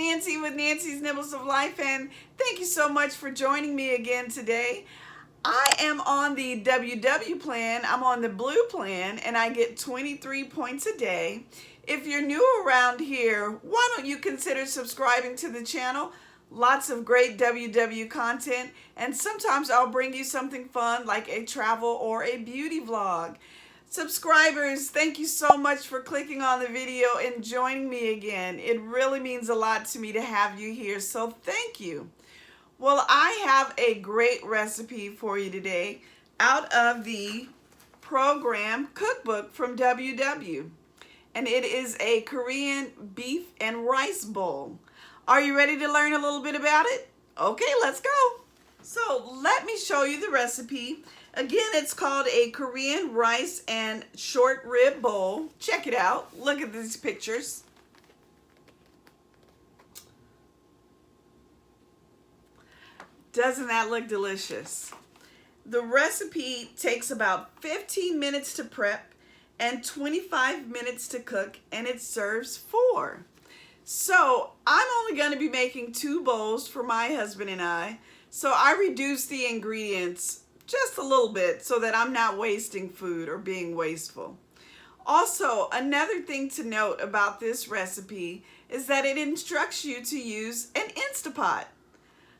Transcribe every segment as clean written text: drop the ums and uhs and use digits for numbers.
Nancy with Nancy's Nibbles of Life, and thank you so much for joining me again today. I am on the WW plan. I'm on the blue plan, and I get 23 points a day. If you're new around here, why don't you consider subscribing to the channel? Lots of great WW content, and sometimes I'll bring you something fun like a travel or a beauty vlog. Subscribers, thank you so much for clicking on the video and joining me again. It really means a lot to me to have you here, so thank you. Well, I have a great recipe for you today out of the program cookbook from WW, and it is a Korean beef and rice bowl. Are you ready to learn a little bit about it? Okay, let's go. So let me show you the recipe. Again, it's called a Korean rice and short rib bowl. Check it out. Look at these pictures. Doesn't that look delicious? The recipe takes about 15 minutes to prep and 25 minutes to cook, and it serves 4. So I'm only going to be making 2 bowls for my husband and I. So I reduced the ingredients just a little bit so that I'm not wasting food or being wasteful. Also, another thing to note about this recipe is that it instructs you to use an Instapot.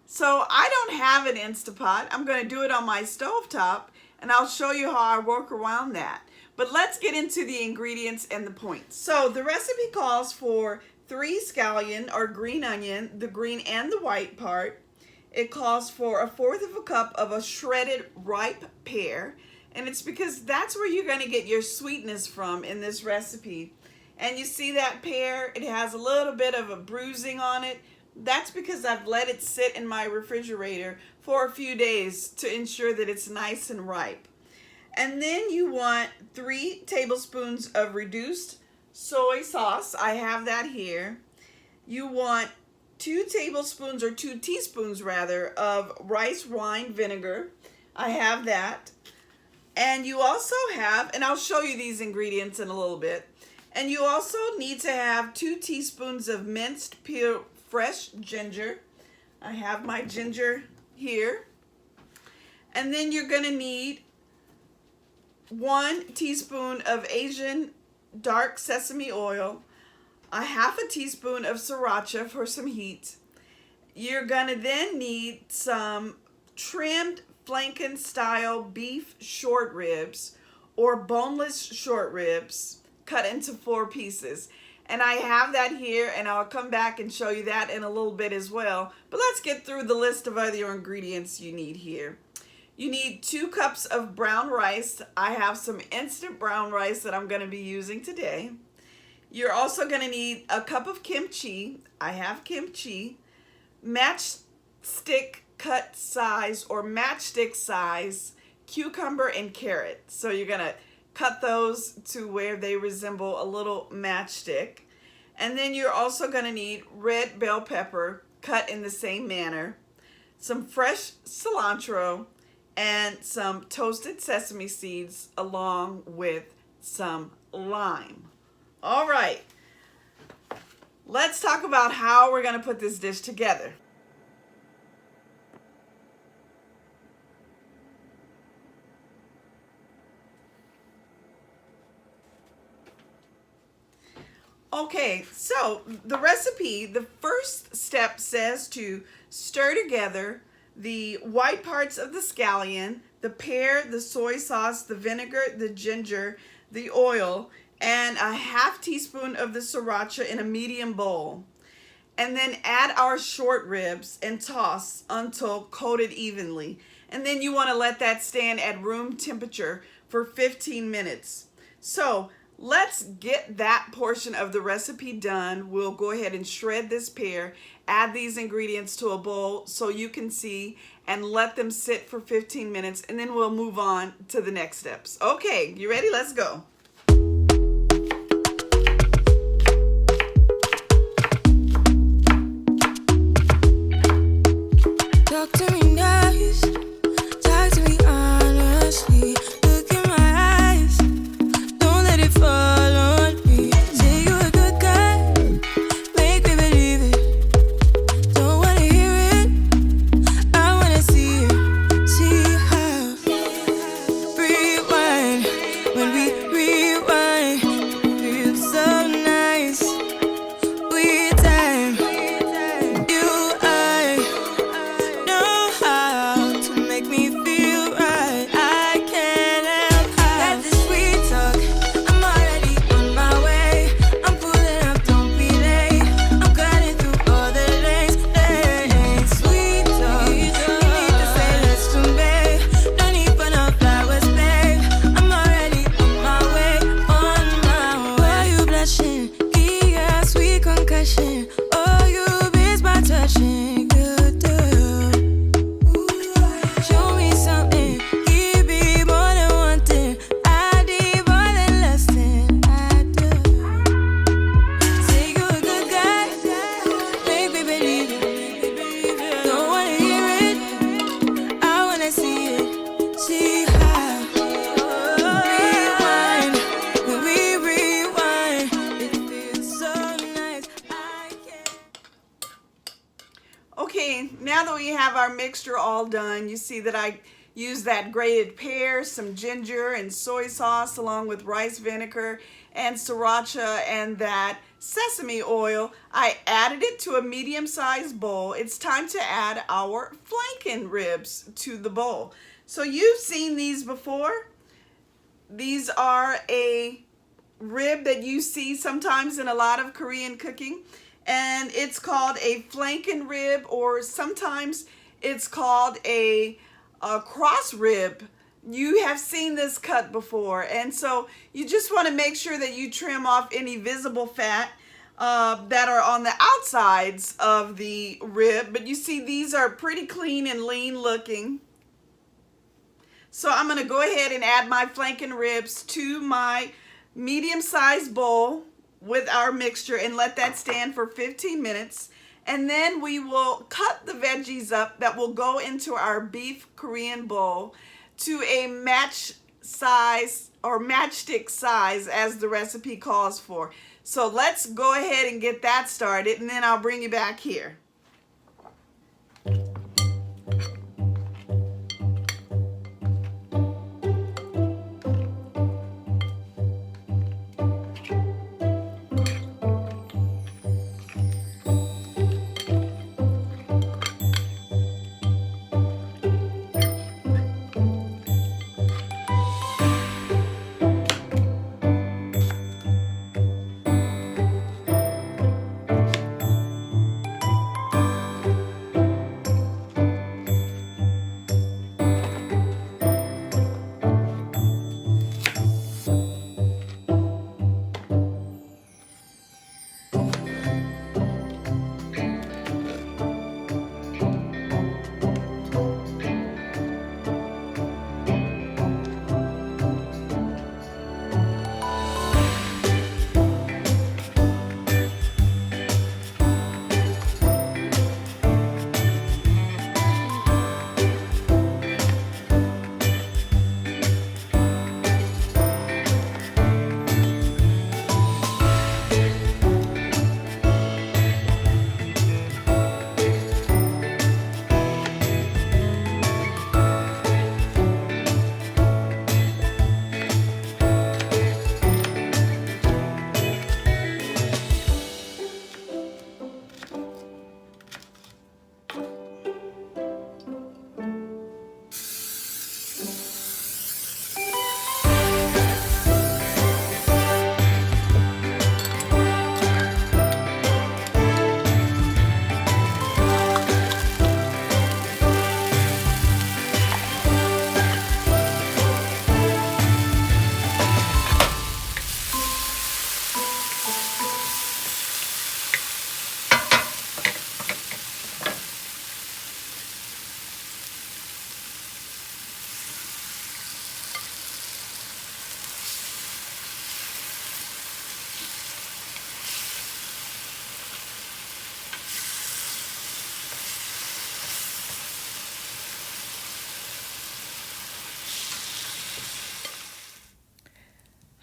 So I don't have an Instapot. I'm going to do it on my stovetop, and I'll show you how I work around that. But let's get into the ingredients and the points. So the recipe calls for 3 scallion or green onion, the green and the white part. It calls for 1/4 cup of a shredded ripe pear, and it's because that's where you're going to get your sweetness from in this recipe. And you see that pear, it has a little bit of a bruising on it. That's because I've let it sit in my refrigerator for a few days to ensure that it's nice and ripe. And then you want 3 tablespoons of reduced soy sauce. I have that here. You want 2 tablespoons or 2 teaspoons rather of rice wine vinegar. I have that. And you also have, and I'll show you these ingredients in a little bit, and you also need to have 2 teaspoons of minced peeled fresh ginger. I have my ginger here. And then you're going to need 1 teaspoon of Asian dark sesame oil, a 1/2 teaspoon of sriracha for some heat. You're gonna then need some trimmed flanken-style beef short ribs or boneless short ribs cut into 4 pieces. And I have that here, and I'll come back and show you that in a little bit as well. But let's get through the list of other ingredients you need here. You need 2 cups of brown rice. I have some instant brown rice that I'm gonna be using today. You're also going to need a cup of kimchi. I have kimchi. Matchstick cut size or matchstick size cucumber and carrot. So you're going to cut those to where they resemble a little matchstick. And then you're also going to need red bell pepper cut in the same manner, some fresh cilantro, and some toasted sesame seeds along with some lime. All right, let's talk about how we're going to put this dish together. Okay, so the recipe, the first step says to stir together the white parts of the scallion, the pear, the soy sauce, the vinegar, the ginger, the oil, and a 1/2 teaspoon of the sriracha in a medium bowl. And then add our short ribs and toss until coated evenly. And then you want to let that stand at room temperature for 15 minutes. So let's get that portion of the recipe done. We'll go ahead and shred this pear, add these ingredients to a bowl so you can see, and let them sit for 15 minutes, and then we'll move on to the next steps. Okay, you ready? Let's go. Talk to me nice, talk to me honestly. Look in my eyes, don't let it fall on me. Say you're a good guy, make me believe it. Now that we have our mixture all done, you see that I used that grated pear, some ginger and soy sauce along with rice vinegar and sriracha and that sesame oil. I added it to a medium-sized bowl. It's time to add our flanken ribs to the bowl. So you've seen these before. These are a rib that you see sometimes in a lot of Korean cooking, and it's called a flanken rib, or sometimes it's called a cross rib. You have seen this cut before, and so you just want to make sure that you trim off any visible fat that are on the outsides of the rib. But you see these are pretty clean and lean looking. So I'm going to go ahead and add my flanken ribs to my medium-sized bowl with our mixture and let that stand for 15 minutes. And then we will cut the veggies up that will go into our beef Korean bowl to a match size or matchstick size as the recipe calls for. So let's go ahead and get that started, and then I'll bring you back here.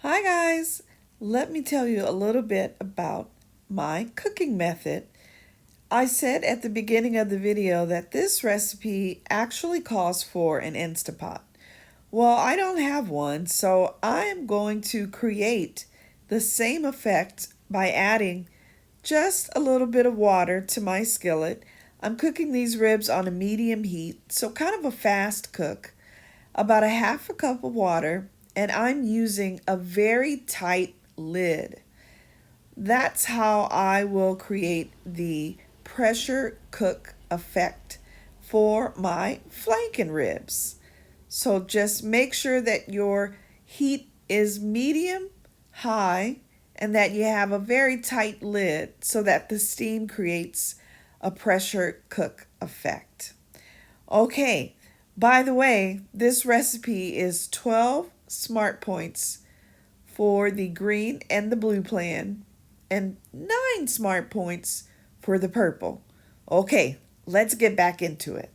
Hi guys, let me tell you a little bit about my cooking method. I said at the beginning of the video that this recipe actually calls for an Instapot. Well, I don't have one, so I am going to create the same effect by adding just a little bit of water to my skillet. I'm cooking these ribs on a medium heat, so kind of a fast cook. About a half a cup of water, and I'm using a very tight lid. That's how I will create the pressure cook effect for my flanken ribs. So just make sure that your heat is medium high and that you have a very tight lid so that the steam creates a pressure cook effect. Okay, by the way, this recipe is 12 smart points for the green and the blue plan and 9 smart points for the purple. Okay, let's get back into it.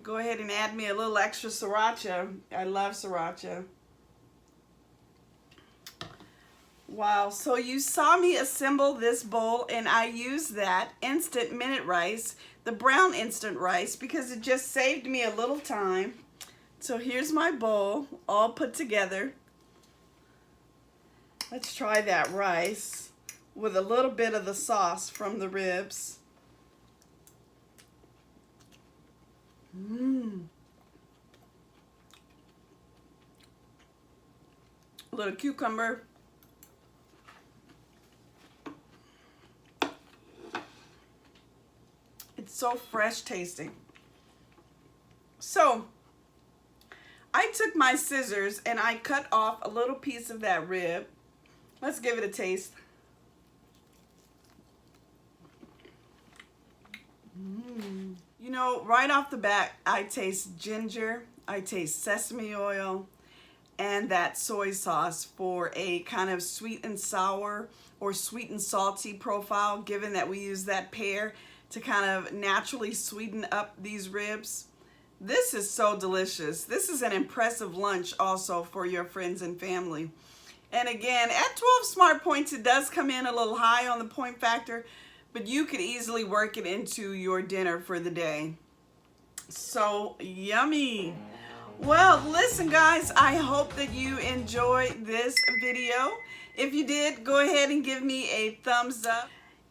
go ahead and add me a little extra sriracha. I love sriracha. Wow, so you saw me assemble this bowl, and I used that instant minute rice, the brown instant rice, because it just saved me a little time. So here's my bowl all put together. Let's try that rice with a little bit of the sauce from the ribs. A little cucumber. It's so fresh tasting. So I took my scissors and I cut off a little piece of that rib. Let's give it a taste. You know, right off the bat, I taste ginger, I taste sesame oil, and that soy sauce for a kind of sweet and sour or sweet and salty profile, given that we use that pear to kind of naturally sweeten up these ribs. This is so delicious. This is an impressive lunch also for your friends and family. And again, at 12 smart points, it does come in a little high on the point factor, but you could easily work it into your dinner for the day. So yummy. Well, listen guys, I hope that you enjoyed this video. If you did, go ahead and give me a thumbs up.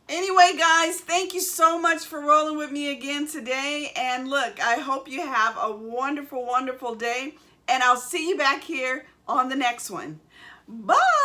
Anyway, guys, thank you so much for rolling with me again today. And look, I hope you have a wonderful, wonderful day. And I'll see you back here on the next one. Bye!